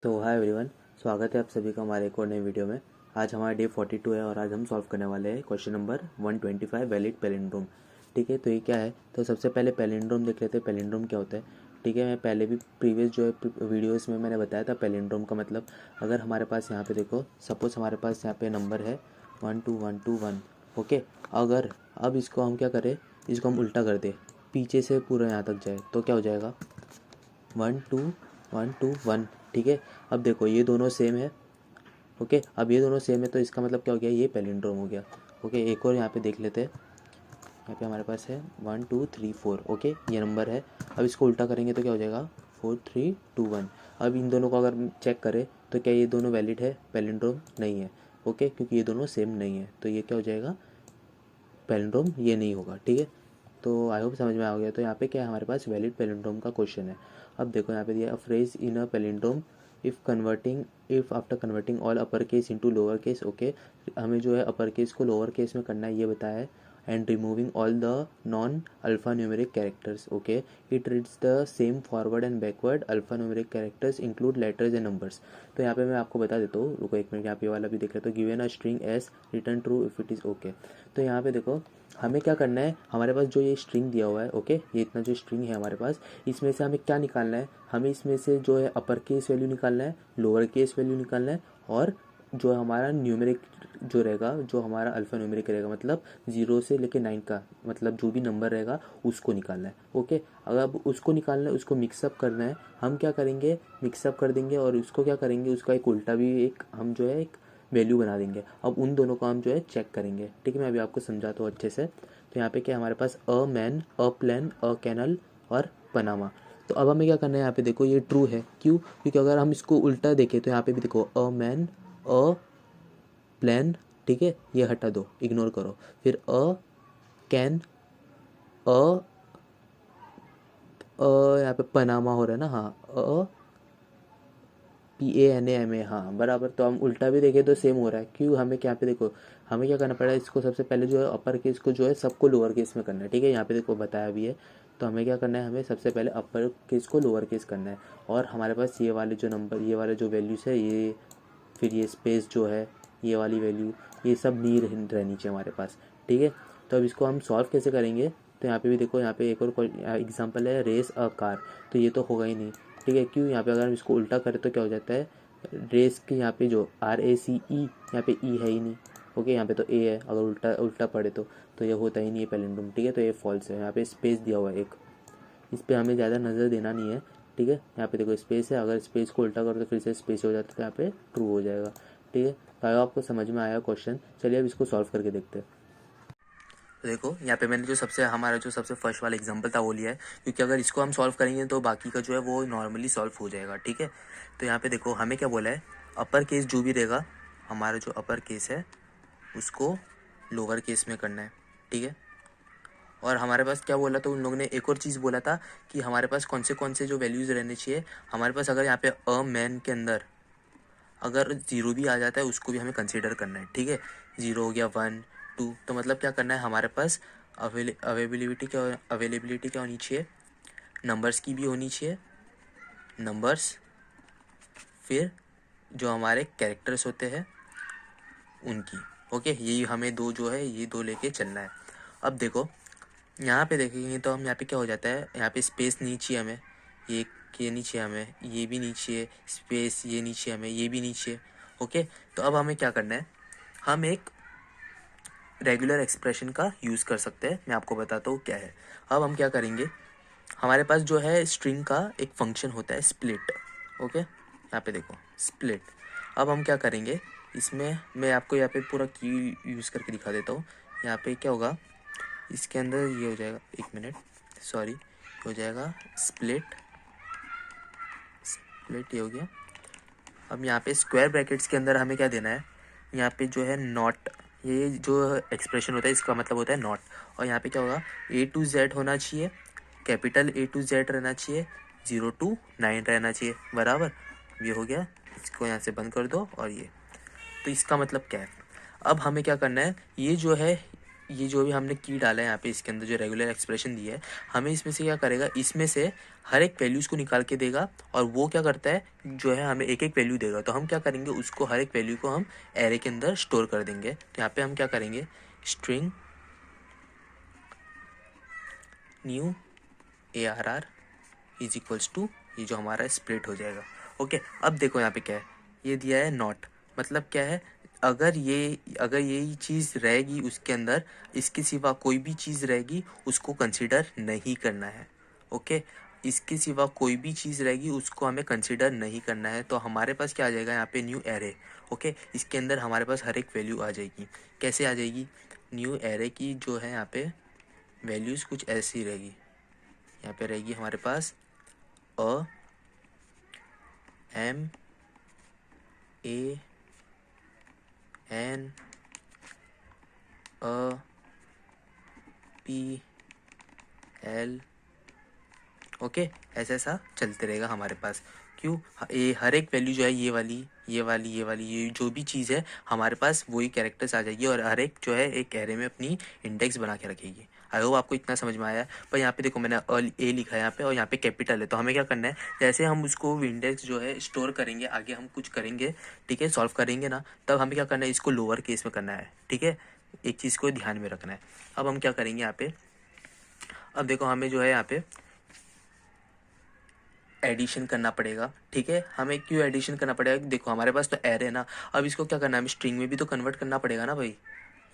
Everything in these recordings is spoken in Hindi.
तो हाय एवरीवन, स्वागत है आप सभी का हमारे एक और नए वीडियो में। आज हमारा डे 42 है और आज हम सॉल्व करने वाले हैं क्वेश्चन नंबर 125 वैलिड पैलिंड्रोम। ठीक है, तो ये क्या है? तो सबसे पहले पैलिंड्रोम देख लेते हैं, पैलिंड्रोम क्या होता है। ठीक है, मैं पहले भी प्रीवियस जो है वीडियोस में मैंने बताया था पैलिंड्रोम का मतलब। अगर हमारे पास यहाँ पे देखो, सपोज हमारे पास यहाँ पे नंबर है 12121। ओके, अगर अब इसको हम क्या करें, इसको हम उल्टा कर दें, पीछे से पूरा यहाँ तक जाए तो क्या हो जाएगा? 12121। ठीक है, अब देखो ये दोनों सेम है। ओके, अब ये दोनों सेम है तो इसका मतलब क्या हो गया? ये पैलिंड्रोम हो गया। ओके, एक और यहाँ पे देख लेते हैं। यहाँ पे हमारे पास है 1234। ओके, ये नंबर है। अब इसको उल्टा करेंगे तो क्या हो जाएगा? 4321। अब इन दोनों को अगर चेक करें तो क्या ये दोनों वैलिड है? पैलिंड्रोम नहीं है। ओके, क्योंकि ये दोनों सेम नहीं है तो ये क्या हो जाएगा? पैलिंड्रोम ये नहीं होगा। ठीक है, तो आई होप समझ में आ गया। तो यहाँ पे क्या है, हमारे पास वैलिड पैलिंड्रोम का क्वेश्चन है। अब देखो यहाँ पे दिया, a phrase in a palindrome if after converting all upper case into lower case. Okay, हमें जो है अपर केस को लोअर केस में करना है ये बताया है। And removing all the non alpha numeric characters. Okay, it reads the same forward and backward alpha numeric characters include letters and numbers. तो यहाँ पे मैं आपको बता देता हूँ, रुको एक मिनट, यहाँ पे वाला भी देख लेते हो। Given a string S return true if it is okay. तो यहाँ पे देखो हमें क्या करना है, हमारे पास जो ये स्ट्रिंग दिया हुआ है, ओके, ये इतना जो स्ट्रिंग है हमारे पास, इसमें से हमें क्या निकालना है? हमें इसमें से जो है अपर केस वैल्यू निकालना है, लोअर केस वैल्यू निकालना है, और जो हमारा न्यूमेरिक जो रहेगा, जो हमारा अल्फ़ा न्यूमेरिक रहेगा, मतलब 0 से लेके 9 का, मतलब जो भी नंबर रहेगा उसको निकालना है। ओके, अगर अब उसको निकालना है, उसको मिक्सअप करना है, हम क्या करेंगे? मिक्सअप कर देंगे और उसको क्या करेंगे, उसका एक उल्टा भी एक हम जो है एक वैल्यू बना देंगे। अब उन दोनों को हम जो है चेक करेंगे। ठीक है, मैं अभी आपको समझाता हूँ अच्छे से। तो यहाँ पे क्या है हमारे पास? A man, a plan, a canal और पनामा। तो अब हमें क्या करना है? यहाँ पे देखो ये ट्रू है, क्यों? क्योंकि अगर हम इसको उल्टा देखें तो यहाँ पे भी देखो, अ मैन, अ प्लान, ठीक है, ये हटा दो, इग्नोर करो। फिर अ कैन, अ यहाँ पे पनामा हो रहा है ना, हाँ, अ PANAMA, हाँ बराबर। तो हम उल्टा भी देखें तो सेम हो रहा है, क्यों? हमें क्या पे देखो, हमें क्या करना पड़ेगा, इसको सबसे पहले जो है अपर केस को जो है सबको लोअर केस में करना है। ठीक है, यहाँ पे देखो बताया भी है। तो हमें क्या करना है, हमें सबसे पहले अपर केस को लोअर केस करना है। और हमारे पास ये वाले जो नंबर, ये वाले जो वैल्यूज़ है, ये फिर ये स्पेस जो है, ये वाली वैल्यू, ये सब नहीं रहनी चाहिए हमारे पास। ठीक है, तो अब इसको हम सॉल्व कैसे करेंगे? तो यहाँ पे भी देखो, यहाँ पे एक और एग्जांपल है, रेस अ कार। तो ये तो होगा ही नहीं। ठीक है, क्यों? यहाँ पे अगर हम इसको उल्टा करें तो क्या हो जाता है? रेस के यहाँ पे जो RACE, यहाँ पे ई है ही नहीं। ओके, यहाँ पे तो ए है, अगर उल्टा उल्टा पड़े तो ये होता ही नहीं है पैलिंड्रोम। ठीक है, तो ये फॉल्स है। यहाँ पे स्पेस दिया हुआ है एक, इस पर हमें ज़्यादा नज़र देना नहीं है। ठीक है, यहाँ पे देखो स्पेस है, अगर स्पेस को उल्टा करो तो फिर से स्पेस हो जाता है, तो यहाँ पे ट्रू हो जाएगा। ठीक है, तो अगर आपको समझ में आया क्वेश्चन, चलिए अब इसको सॉल्व करके देखते हैं। तो देखो यहाँ पे मैंने जो सबसे हमारा जो सबसे फर्स्ट वाला एग्जांपल था वो लिया है, क्योंकि अगर इसको हम सॉल्व करेंगे तो बाकी का जो है वो नॉर्मली सॉल्व हो जाएगा। ठीक है, तो यहाँ पे देखो हमें क्या बोला है, अपर केस जो भी रहेगा, हमारा जो अपर केस है उसको लोअर केस में करना है। ठीक है, और हमारे पास क्या बोला था उन लोगों ने, एक और चीज़ बोला था कि हमारे पास कौन से जो वैल्यूज़ रहने चाहिए हमारे पास। अगर यहाँ पे अ मैन के अंदर अगर ज़ीरो भी आ जाता है उसको भी हमें कंसीडर करना है। ठीक है, ज़ीरो हो गया, 1 2, तो मतलब क्या करना है, हमारे पास अवेलेबिलिटी क्या होनी चाहिए? नंबर्स की भी होनी चाहिए, नंबर्स, फिर जो हमारे कैरेक्टर्स होते हैं उनकी। ओके, यही हमें दो जो है, ये दो लेके चलना है। अब देखो यहाँ पे देखेंगे तो हम यहाँ पे क्या हो जाता है, यहाँ पे स्पेस नहीं चाहिए हमें, ये नहीं चाहिए हमें, ये भी नहीं चाहिए, स्पेस ये नहीं चाहिए हमें, ये भी नहीं चाहिए। ओके, तो अब हमें क्या करना है, हम एक रेगुलर एक्सप्रेशन का यूज़ कर सकते हैं। मैं आपको बताता हूँ क्या है। अब हम क्या करेंगे, हमारे पास जो है स्ट्रिंग का एक फंक्शन होता है स्प्लिट। ओके, यहाँ पे देखो स्प्लिट। अब हम क्या करेंगे, इसमें मैं आपको यहाँ पे पूरा की यूज़ करके दिखा देता हूँ। यहाँ पे क्या होगा, इसके अंदर ये हो जाएगा, एक मिनट, सॉरी, हो जाएगा स्प्लिट, स्प्लिट ये हो गया। अब यहाँ पे स्क्वायर ब्रैकेट्स के अंदर हमें क्या देना है, यहाँ पे जो है नॉट, ये जो एक्सप्रेशन होता है इसका मतलब होता है नॉट। और यहाँ पे क्या होगा, A to Z होना चाहिए, कैपिटल A to Z रहना चाहिए, 0 to 9 रहना चाहिए, बराबर। ये हो गया, इसको यहाँ से बंद कर दो। और ये, तो इसका मतलब क्या है, अब हमें क्या करना है, ये जो है ये जो भी हमने की डाला है यहाँ पे इसके अंदर जो रेगुलर एक्सप्रेशन दिया है, हमें इसमें से क्या करेगा, इसमें से हर एक वैल्यूज़ को निकाल के देगा और वो क्या करता है जो है हमें एक एक वैल्यू देगा। तो हम क्या करेंगे, उसको हर एक वैल्यू को हम एरे के अंदर स्टोर कर देंगे। तो यहाँ पे हम क्या करेंगे, string new ARR is equals to, ये जो हमारा स्प्लिट हो जाएगा। ओके, अब देखो यहाँ पे क्या है, ये दिया है नॉट, मतलब क्या है, अगर ये चीज़ रहेगी उसके अंदर, इसके सिवा कोई भी चीज़ रहेगी उसको कंसिडर नहीं करना है। ओके, इसके सिवा कोई भी चीज़ रहेगी उसको हमें कंसिडर नहीं करना है। तो हमारे पास क्या आ जाएगा यहाँ पे, न्यू एरे। ओके, इसके अंदर हमारे पास हर एक वैल्यू आ जाएगी। कैसे आ जाएगी, न्यू एरे की जो है यहाँ पे वैल्यूज़ कुछ ऐसी रहेगी। यहाँ पे रहेगी हमारे पास MAN PL। ओके, ऐसा चलते रहेगा हमारे पास। क्यों, ये हर एक वैल्यू जो है ये जो भी चीज़ है हमारे पास वही कैरेक्टर्स आ जाएगी और हर एक जो है एक एरे में अपनी इंडेक्स बना के रखेगी। आई होप आपको इतना समझ में आया। पर यहाँ पे देखो मैंने ए लिखा है यहाँ पे और यहाँ पे कैपिटल है, तो हमें क्या करना है, जैसे हम उसको इंडेक्स जो है स्टोर करेंगे, आगे हम कुछ करेंगे, ठीक है, सॉल्व करेंगे ना, तब हमें क्या करना है, इसको लोअर केस में करना है। ठीक है, एक चीज़ को ध्यान में रखना है। अब हम क्या करेंगे यहाँ पे, अब देखो हमें जो है यहाँ पे एडिशन करना पड़ेगा। ठीक है, हमें क्यों एडिशन करना पड़ेगा, देखो हमारे पास तो एरे है ना, अब इसको क्या करना है, हमें स्ट्रिंग में भी तो कन्वर्ट करना पड़ेगा ना भाई।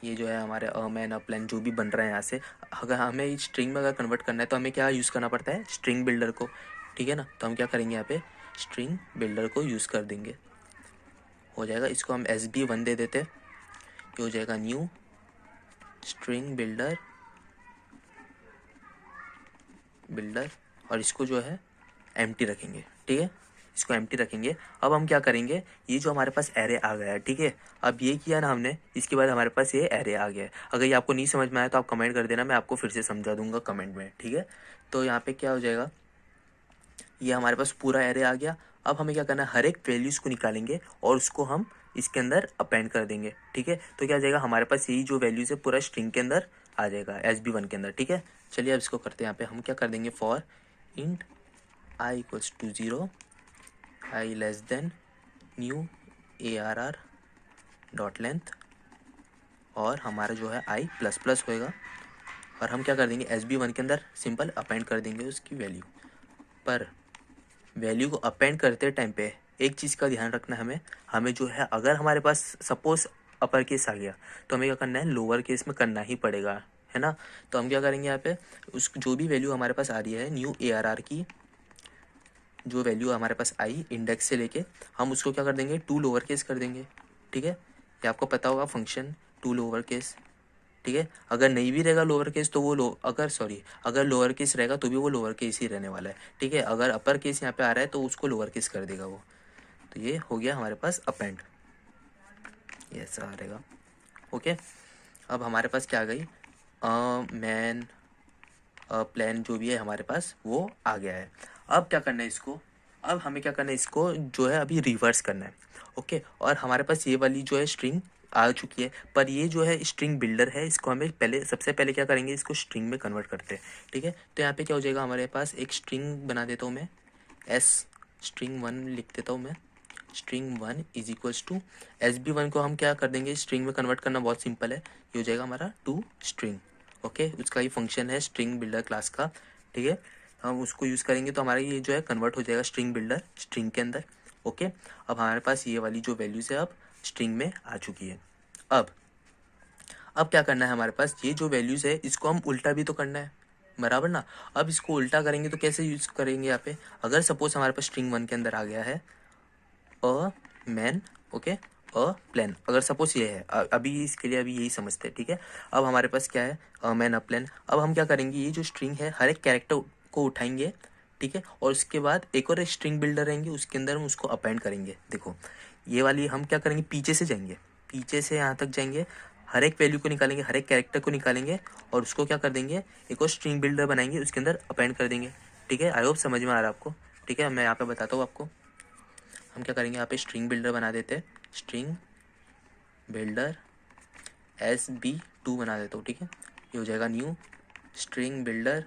ये जो है हमारे मैन अपलाइन जो भी बन रहा है यहाँ से, अगर हमें स्ट्रिंग में अगर कन्वर्ट करना है तो हमें क्या यूज़ करना पड़ता है, स्ट्रिंग बिल्डर को। ठीक है ना, तो हम क्या करेंगे यहाँ पे स्ट्रिंग बिल्डर को यूज़ कर देंगे, हो जाएगा। इसको हम SB1 दे देते, ये हो जाएगा न्यू स्ट्रिंग बिल्डर और इसको जो है एम्प्टी रखेंगे। ठीक है, इसको एम्प्टी रखेंगे। अब हम क्या करेंगे, ये जो हमारे पास एरे आ गया है, ठीक है, अब ये किया ना हमने, इसके बाद हमारे पास ये एरे आ गया है। अगर ये आपको नहीं समझ में आया तो आप कमेंट कर देना, मैं आपको फिर से समझा दूंगा कमेंट में। ठीक है, तो यहाँ पे क्या हो जाएगा, ये हमारे पास पूरा एरे आ गया। अब हमें क्या करना है, हर एक वैल्यूज़ को निकालेंगे और उसको हम इसके अंदर अपेंड कर देंगे। ठीक है, तो क्या हो जाएगा, हमारे पास यही जो वैल्यूज़ है पूरा स्ट्रिंग के अंदर आ जाएगा, SB1 के अंदर। ठीक है, चलिए अब इसको करते हैं। यहाँ पे हम क्या कर देंगे, for int I equals to 0, I less than new ARR dot length, और हमारा जो है I प्लस प्लस होएगा, और हम क्या कर देंगे, SB1 के अंदर सिंपल अपेंड कर देंगे उसकी वैल्यू। पर वैल्यू को अपेंड करते टाइम पे एक चीज़ का ध्यान रखना है हमें जो है, अगर हमारे पास सपोज अपर केस आ गया तो हमें क्या करना है, लोअर केस में करना ही पड़ेगा, है ना। तो हम क्या करेंगे यहाँ पे, उस जो भी वैल्यू हमारे पास आ रही है न्यू ARR की, जो वैल्यू हमारे पास आई इंडेक्स से लेके, हम उसको क्या कर देंगे, 2 लोअर केस कर देंगे। ठीक है, ये आपको पता होगा फंक्शन 2 लोअर केस। ठीक है, अगर नहीं भी रहेगा लोअर केस तो वो अगर लोअर केस रहेगा तो भी वो लोअर केस ही रहने वाला है। ठीक है, अगर अपर केस यहाँ पे आ रहा है तो उसको लोअर केस कर देगा वो। तो ये हो गया हमारे पास अपेंड, ये ऐसा आ रहेगा। ओके, अब हमारे पास क्या आ गई, मैन प्लान जो भी है हमारे पास वो आ गया है। अब क्या करना है इसको, अब हमें क्या करना है, इसको जो है अभी रिवर्स करना है। ओके, और हमारे पास ये वाली जो है स्ट्रिंग आ चुकी है, पर ये जो है स्ट्रिंग बिल्डर है, इसको हमें सबसे पहले क्या करेंगे, इसको स्ट्रिंग में कन्वर्ट करते हैं। ठीक है, तो यहाँ पे क्या हो जाएगा, हमारे पास एक स्ट्रिंग बना देता हूँ मैं, string1 लिख देता हूँ मैं, string1 is equals to SB1 को हम क्या कर देंगे, स्ट्रिंग में कन्वर्ट करना बहुत सिंपल है, ये हो जाएगा हमारा टू स्ट्रिंग। ओके, उसका ही फंक्शन है स्ट्रिंग बिल्डर क्लास का। ठीक है, हम उसको यूज़ करेंगे तो हमारा ये जो है कन्वर्ट हो जाएगा स्ट्रिंग बिल्डर स्ट्रिंग के अंदर। ओके, अब हमारे पास ये वाली जो वैल्यूज़ है अब स्ट्रिंग में आ चुकी है। अब क्या करना है, हमारे पास ये जो वैल्यूज़ है इसको हम उल्टा भी तो करना है, बराबर ना। अब इसको उल्टा करेंगे तो कैसे यूज़ करेंगे, यहाँ पे अगर सपोज हमारे पास string1 के अंदर आ गया है मैन, ओके, प्लान, अगर सपोज ये है, अभी इसके लिए अभी यही समझते हैं। ठीक है, अब हमारे पास क्या है, मैन प्लान। अब हम क्या करेंगे, ये जो स्ट्रिंग है हर एक कैरेक्टर को उठाएंगे, ठीक है, और उसके बाद एक और स्ट्रिंग बिल्डर रहेंगे, उसके अंदर हम उसको अपेंड करेंगे। देखो ये वाली हम क्या करेंगे, पीछे से जाएंगे, पीछे से यहाँ तक जाएंगे, हर एक वैल्यू को निकालेंगे, हर एक कैरेक्टर को निकालेंगे और उसको क्या कर देंगे, एक और स्ट्रिंग बिल्डर बनाएंगे, उसके अंदर अपेंड कर देंगे। ठीक है, आई होप समझ में आ रहा है आपको। ठीक है, मैं यहाँ पे बताता हूँ आपको, हम क्या करेंगे, यहाँ पे स्ट्रिंग बिल्डर बना देते हैं, स्ट्रिंग बिल्डर SB2 2 बना देता हूँ, ठीक है। ये हो जाएगा न्यू स्ट्रिंग बिल्डर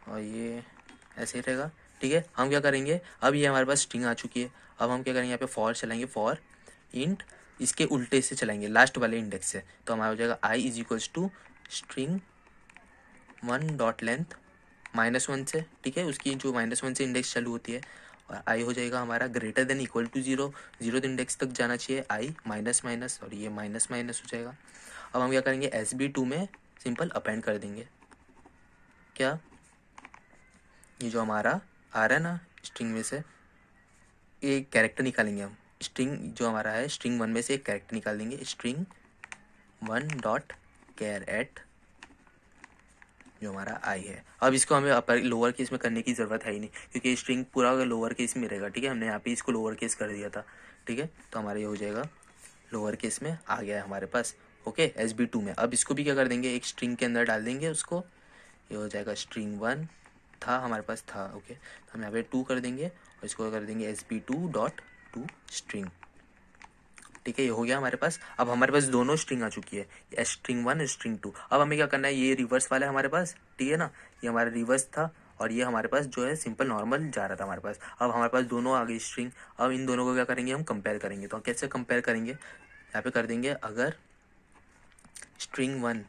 और ये ऐसे ही रहेगा, ठीक है। हम क्या करेंगे, अब ये हमारे पास स्ट्रिंग आ चुकी है। अब हम क्या करेंगे, यहाँ पे फॉर चलाएंगे, फॉर इंट इसके उल्टे से चलाएंगे, लास्ट वाले इंडेक्स से। तो हमारा हो जाएगा I is equals to string 1 dot length -1 से, ठीक है, उसकी जो -1 से इंडेक्स चालू होती है। और आई हो जाएगा हमारा greater than equal to 0, 0 index तक जाना चाहिए आई माइनस माइनस, और ये माइनस माइनस हो जाएगा। अब हम क्या करेंगे, SB2 में सिंपल अपेंड कर देंगे। क्या ये जो हमारा आ रहा है ना स्ट्रिंग में से एक कैरेक्टर निकालेंगे हम, स्ट्रिंग जो हमारा है स्ट्रिंग 1 में से एक कैरेक्टर निकाल देंगे, स्ट्रिंग 1 डॉट कैर एट जो हमारा आई है। अब इसको हमें अपर लोअर केस में करने की ज़रूरत है ही नहीं, क्योंकि स्ट्रिंग पूरा लोअर केस में रहेगा, ठीक है। हमने यहाँ पे इसको लोअर केस कर दिया था, ठीक है। तो हमारा ये हो जाएगा लोअर केस में आ गया है हमारे पास, ओके, SB2 में। अब इसको भी क्या कर देंगे, एक स्ट्रिंग के अंदर डाल देंगे उसको। ये हो जाएगा स्ट्रिंग 1 था हमारे पास था, ओके। तो हम यहाँ पे 2 कर देंगे और इसको कर देंगे SB2.to स्ट्रिंग, ठीक है। ये हो गया हमारे पास। अब हमारे पास दोनों स्ट्रिंग आ चुकी है, स्ट्रिंग 1 स्ट्रिंग 2। अब हमें क्या करना है, ये रिवर्स वाला है हमारे पास, ठीक है ना, ये हमारा रिवर्स था और ये हमारे पास जो है सिंपल नॉर्मल जा रहा था हमारे पास। अब हमारे पास दोनों आ गई स्ट्रिंग। अब इन दोनों को क्या करेंगे, हम कंपेयर करेंगे। तो कैसे कंपेयर करेंगे, यहाँ पे कर देंगे, अगर स्ट्रिंग 1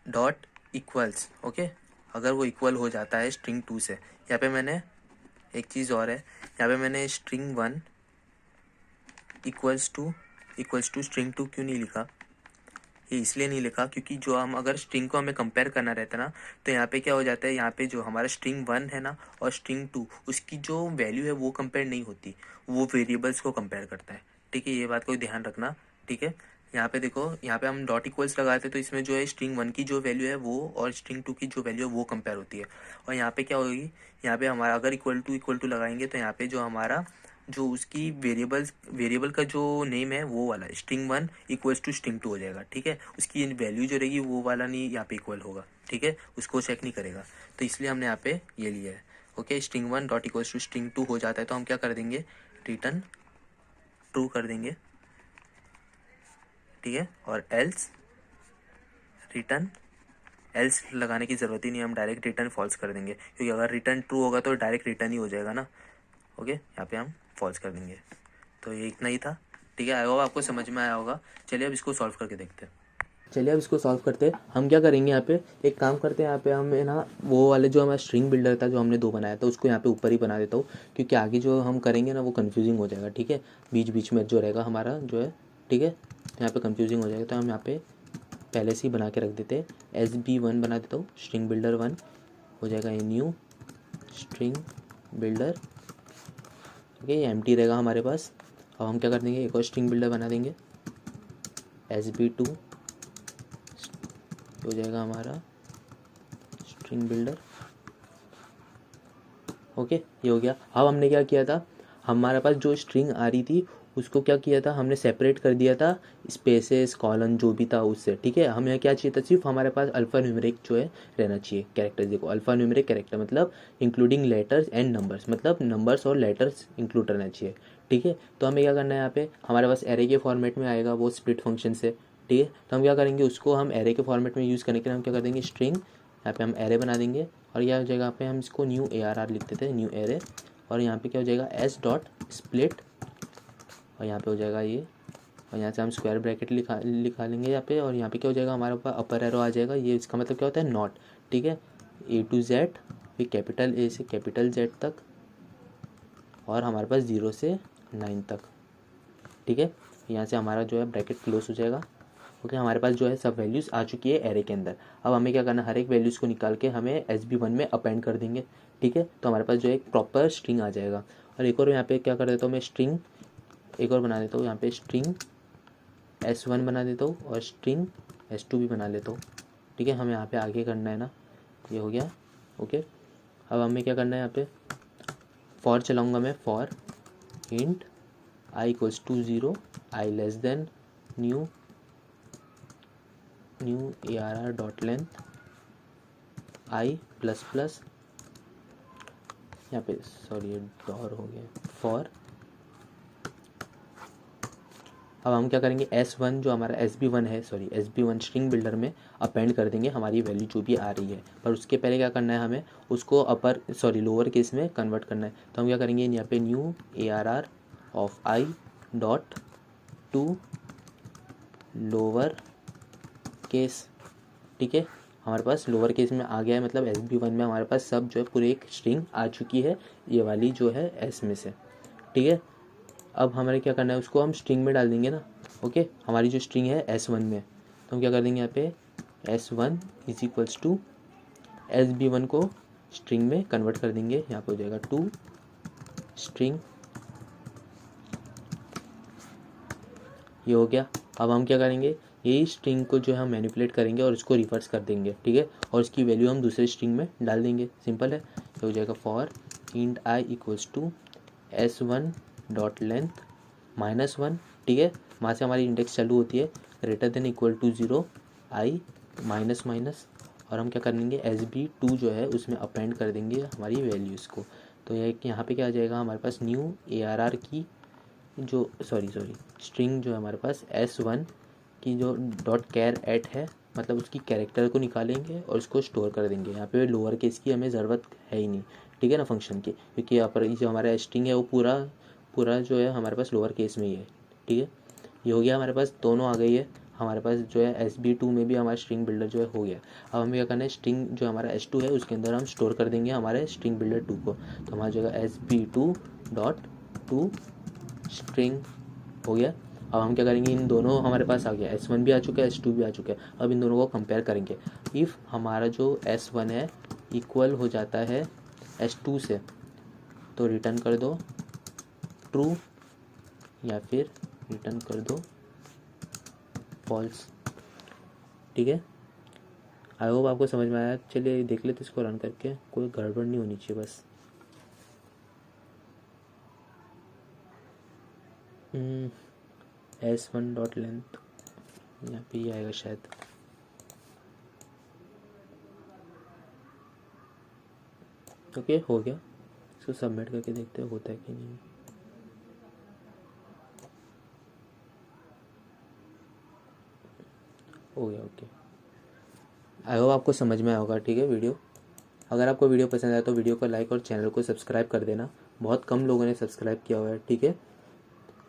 डॉट इक्वल्स, ओके, अगर वो इक्वल हो जाता है स्ट्रिंग 2 से। यहाँ पे मैंने एक चीज़ और है, यहाँ पे मैंने स्ट्रिंग 1 इक्वल्स टू स्ट्रिंग 2 क्यों नहीं लिखा, ये इसलिए नहीं लिखा क्योंकि जो हम अगर स्ट्रिंग को हमें कंपेयर करना रहता है ना, तो यहाँ पे क्या हो जाता है, यहाँ पे जो हमारा स्ट्रिंग 1 है ना और स्ट्रिंग 2 उसकी जो वैल्यू है वो कंपेयर नहीं होती, वो वेरिएबल्स को कंपेयर करता है, ठीक है। ये बात को ध्यान रखना, ठीक है। यहाँ पे देखो, यहाँ पे हम डॉट इक्वल्स लगाते तो इसमें जो है स्ट्रिंग 1 की जो वैल्यू है वो और स्ट्रिंग 2 की जो वैल्यू है वो कंपेयर होती है। और यहाँ पे क्या होगी, यहाँ पे हमारा अगर इक्वल टू लगाएंगे तो यहाँ पे जो हमारा जो उसकी वेरिएबल का जो नेम है वो वाला स्ट्रिंग 1 इक्वल्स टू स्ट्रिंग 2 हो जाएगा, ठीक है। उसकी वैल्यू जो रहेगी वो वाला नहीं यहाँ पे इक्वल होगा, ठीक है, उसको चेक नहीं करेगा। तो इसलिए हमने यहाँ पे ये लिया है, okay. String 1 dot equals to string 2 हो जाता है तो हम क्या कर देंगे, रिटर्न ट्रू कर देंगे, ठीक है। और एल्स लगाने की ज़रूरत ही नहीं, हम डायरेक्ट रिटर्न फॉल्स कर देंगे, क्योंकि अगर रिटर्न ट्रू होगा तो डायरेक्ट रिटर्न ही हो जाएगा ना, ओके। यहाँ पे हम फॉल्स कर देंगे। तो ये इतना ही था, ठीक है। आई होप आपको समझ में आया होगा। चलिए अब इसको सॉल्व करके देखते हैं। चलिए अब इसको सॉल्व करते हैं। हम क्या करेंगे, यहाँ पे एक काम करते हैं, यहाँ पे हम है ना वो वाले जो हमारा स्ट्रिंग बिल्डर था जो हमने 2 बनाया था उसको यहाँ पे ऊपर ही बना देता हूँ, क्योंकि आगे जो हम करेंगे ना वो कन्फ्यूजिंग हो जाएगा, ठीक है। बीच बीच में जो रहेगा हमारा जो है, ठीक है, यहाँ पे कन्फ्यूजिंग हो जाएगा। तो हम यहाँ पे पहले से ही बना के रख देते हैं, SB1 बना देता हूँ, स्ट्रिंग बिल्डर 1 हो जाएगा, ये न्यू स्ट्रिंग बिल्डर, ठीक है, ये एम्प्टी रहेगा हमारे पास। अब हम क्या कर देंगे, एक और स्ट्रिंग बिल्डर बना देंगे, SB2 हो जाएगा हमारा स्ट्रिंग बिल्डर, ओके। ये हो गया। अब हमने क्या किया था, हमारे पास जो स्ट्रिंग आ रही थी उसको क्या किया था, हमने सेपरेट कर दिया था स्पेसेस कॉलन जो भी था उससे, ठीक है। हमें क्या चाहिए था, सिर्फ हमारे पास अल्फ़ा न्यूमेरिक जो है रहना चाहिए कैरेक्टर। देखो अल्फ़ा न्यूमेरिक कैरेक्टर मतलब इंक्लूडिंग लेटर्स एंड नंबर्स, मतलब नंबर्स और लेटर्स इंक्लूड रहना चाहिए, ठीक है। तो हमें क्या करना है, यहाँ पे हमारे पास एरे के फॉर्मेट में आएगा वो स्प्लिट फंक्शन से, ठीक है। तो हम क्या करेंगे, उसको हम एरे के फॉर्मेट में यूज़ करने के लिए हम क्या कर देंगे, स्ट्रिंग यहाँ पे हम एरे बना देंगे। और यह जगह यहाँ पे हम इसको न्यू ARR लिख देते हैं, न्यू एरे। और यहाँ पे क्या हो जाएगा, S.split, और यहाँ पे हो जाएगा ये, और यहाँ से हम स्क्वायर ब्रैकेट लिखा लेंगे यहाँ पे। और यहाँ पे क्या हो जाएगा, हमारे ऊपर अपर एरो आ जाएगा, ये इसका मतलब क्या होता है, नॉट, ठीक है। A to Z, फिर कैपिटल A से कैपिटल Z तक, और हमारे पास 0 से 9 तक, ठीक है। यहाँ से हमारा जो है ब्रैकेट क्लोज हो जाएगा, ओके। हमारे पास जो है सब वैल्यूज़ आ चुकी है एरे के अंदर। अब हमें क्या करना है, हर एक वैल्यूज़ को निकाल के हमें SB1 में अपेंड कर देंगे, ठीक है। तो हमारे पास जो है एक प्रॉपर स्ट्रिंग आ जाएगा। और एक और यहाँ पे क्या कर देता हूँ मैं, स्ट्रिंग एक और बना देता हूँ, यहाँ पे स्ट्रिंग S1 बना देता हूँ और स्ट्रिंग S2 भी बना लेता हूँ, ठीक है। हमें यहाँ पे आगे करना है ना, ये हो गया, ओके। अब हमें क्या करना है, यहाँ पे फॉर चलाऊँगा मैं, for int I equals to 0, I less than new ARR dot length I plus plus, यहाँ पे सॉरी ये डॉर हो गया, फॉर अब हम क्या करेंगे, S1 जो हमारा SB1 है, सॉरी SB1 स्ट्रिंग बिल्डर में अपेंड कर देंगे हमारी वैल्यू जो भी आ रही है। पर उसके पहले क्या करना है, हमें उसको लोअर केस में कन्वर्ट करना है। तो हम क्या करेंगे, यहाँ पे new ARR of I dot to lower case. ठीक है, हमारे पास लोअर केस में आ गया है, मतलब SB1 में हमारे पास सब जो है पूरी एक स्ट्रिंग आ चुकी है, ये वाली जो है S में से। ठीक है, अब हमें क्या करना है, उसको हम स्ट्रिंग में डाल देंगे ना। ओके, हमारी जो स्ट्रिंग है S1 में, तो हम क्या कर देंगे यहाँ पे S1 is equals to SB1 को स्ट्रिंग में कन्वर्ट कर देंगे। यहाँ पे हो जाएगा टू स्ट्रिंग, ये हो गया। अब हम क्या करेंगे, यही स्ट्रिंग को जो है हम मैनिपुलेट करेंगे और इसको रिवर्स कर देंगे। ठीक है, और इसकी वैल्यू हम दूसरे स्ट्रिंग में डाल देंगे। सिंपल है, तो हो जाएगा for int I equals to S1 dot length -1। ठीक है, वहाँ से हमारी इंडेक्स चालू होती है, greater than equal to 0 I minus minus, और हम क्या करेंगे SB2 जो है उसमें अपेंड कर देंगे हमारी वैल्यूज़ को। तो ये यहाँ पे क्या आ जाएगा हमारे पास, न्यू ARR की जो स्ट्रिंग जो है हमारे पास S1 की जो डॉट कैर एट है, मतलब उसकी कैरेक्टर को निकालेंगे और उसको स्टोर कर देंगे। यहाँ पे लोअर केस की हमें ज़रूरत है ही नहीं, ठीक है ना, फंक्शन की, क्योंकि यहाँ पर जो हमारा स्ट्रिंग है वो पूरा जो है हमारे पास लोअर केस में ही है। ठीक है, ये हो गया, हमारे पास दोनों आ गई है। हमारे पास जो है SB2 में भी हमारा स्ट्रिंग बिल्डर जो है हो गया। अब हमें क्या करना है, स्ट्रिंग जो हमारा S2 है उसके अंदर हम स्टोर कर देंगे हमारे स्ट्रिंग बिल्डर 2 को। तो हमारा जो है SB2 डॉट टू स्ट्रिंग हो गया। अब हम क्या करेंगे, इन दोनों हमारे पास आ गया, S1 भी आ चुका है, S2 भी आ चुका है। अब इन दोनों को कंपेयर करेंगे। इफ़ हमारा जो S1 है इक्वल हो जाता है S2 से, तो रिटर्न कर दो ट्रू, या फिर रिटर्न कर दो फॉल्स। ठीक है, आई होप आपको समझ में आया। चलिए देख लेते इसको रन करके, कोई गड़बड़ नहीं होनी चाहिए बस। S1 डॉट लेंथ यहाँ पे ही आएगा शायद। ओके, हो गया। इसको सबमिट करके देखते हैं होता है कि नहीं। हो गया, ओके। आई होप आपको समझ में आया होगा। ठीक है, वीडियो अगर आपको वीडियो पसंद आया तो वीडियो को लाइक और चैनल को सब्सक्राइब कर देना। बहुत कम लोगों ने सब्सक्राइब किया हुआ है। ठीक है,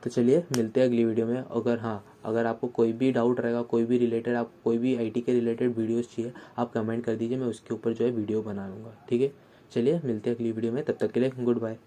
तो चलिए मिलते हैं अगली वीडियो में। अगर आपको कोई भी डाउट रहेगा, कोई भी रिलेटेड, आपको कोई भी IT के रिलेटेड वीडियोस चाहिए, आप कमेंट कर दीजिए, मैं उसके ऊपर जो है वीडियो बना लूँगा। ठीक है, चलिए मिलते हैं अगली वीडियो में, तब तक के लिए गुड बाय।